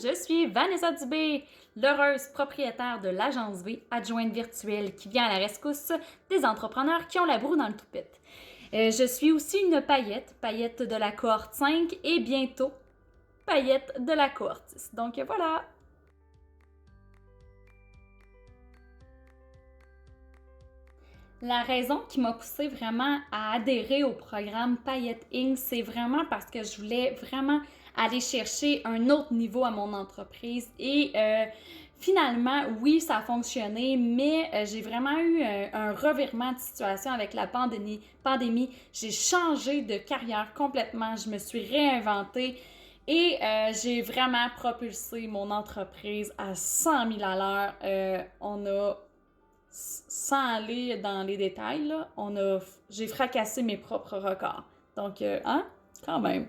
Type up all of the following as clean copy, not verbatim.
je suis Vanessa Dubé, l'heureuse propriétaire de l'agence V, adjointe virtuelle qui vient à la rescousse des entrepreneurs qui ont la broue dans le toupette. Je suis aussi une paillette de la cohorte 5 et bientôt paillette de la cohorte 10. Donc voilà! La raison qui m'a poussée vraiment à adhérer au programme Paillette Inc., c'est vraiment parce que je voulais vraiment aller chercher un autre niveau à mon entreprise. Et finalement, oui, ça a fonctionné, mais j'ai vraiment eu un revirement de situation avec la pandémie. J'ai changé de carrière complètement, je me suis réinventée. Et j'ai vraiment propulsé mon entreprise à 100 000 à l'heure. Sans aller dans les détails, là, j'ai fracassé mes propres records. Donc, quand même.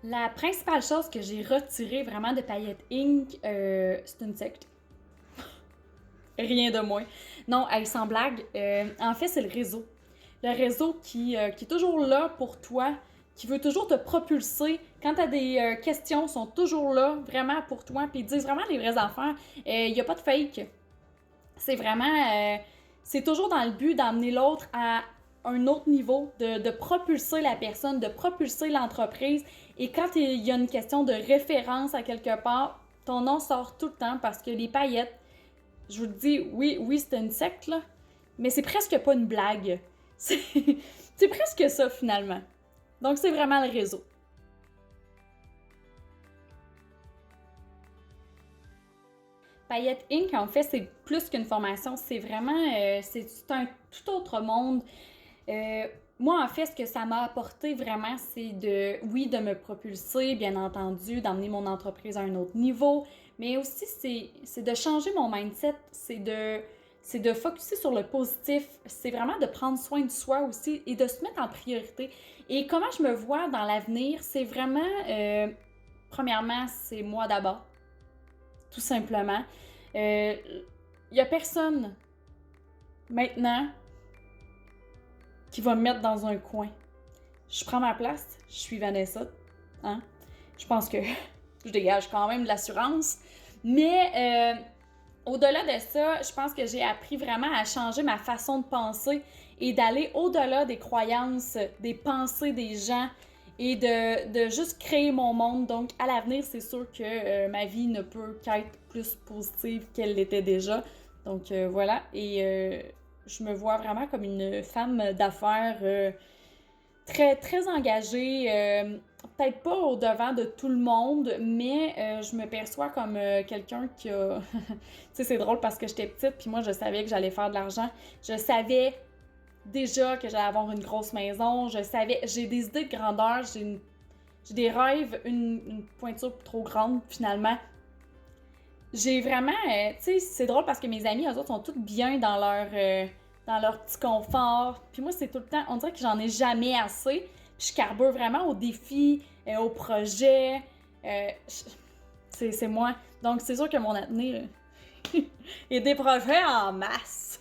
La principale chose que j'ai retirée vraiment de Paillette Inc., c'est une secte. Rien de moins. Non, sans blague, en fait, c'est le réseau. Le réseau qui est toujours là pour toi, qui veut toujours te propulser. Quand tu as des questions, ils sont toujours là, vraiment pour toi, puis ils disent vraiment les vraies affaires. Il n'y a pas de fake. C'est vraiment... c'est toujours dans le but d'amener l'autre à un autre niveau, de propulser la personne, de propulser l'entreprise. Et quand il y a une question de référence à quelque part, ton nom sort tout le temps parce que les paillettes, je vous le dis, oui, c'est une secte, là, mais c'est presque pas une blague. C'est presque ça, finalement. Donc, c'est vraiment le réseau. Paillette Inc., en fait, c'est plus qu'une formation. C'est vraiment... c'est un tout autre monde. Moi, en fait, ce que ça m'a apporté vraiment, c'est de me propulser, bien entendu, d'emmener mon entreprise à un autre niveau, mais aussi, c'est de changer mon mindset, c'est de focusser sur le positif, c'est vraiment de prendre soin de soi aussi et de se mettre en priorité. Et comment je me vois dans l'avenir, c'est vraiment, premièrement, c'est moi d'abord, tout simplement. Il n'y a personne maintenant qui va me mettre dans un coin. Je prends ma place, je suis Vanessa, hein? Je pense que je dégage quand même de l'assurance, mais au-delà de ça, je pense que j'ai appris vraiment à changer ma façon de penser et d'aller au-delà des croyances, des pensées des gens et de juste créer mon monde. Donc, à l'avenir, c'est sûr que ma vie ne peut qu'être plus positive qu'elle l'était déjà. Donc, voilà. Et je me vois vraiment comme une femme d'affaires très, très engagée. Peut-être pas au devant de tout le monde, mais je me perçois comme quelqu'un qui a... tu sais, c'est drôle parce que j'étais petite, puis moi, je savais que j'allais faire de l'argent. Je savais déjà que j'allais avoir une grosse maison. J'ai des idées de grandeur, j'ai des rêves, une pointure trop grande, finalement. J'ai vraiment... tu sais, c'est drôle parce que mes amis, eux autres, sont toutes bien dans leur petit confort. Puis moi, c'est tout le temps... On dirait que j'en ai jamais assez. Puis je carbure vraiment aux défis, aux projets. C'est moi. Donc, c'est sûr que mon avenir est des projets en masse.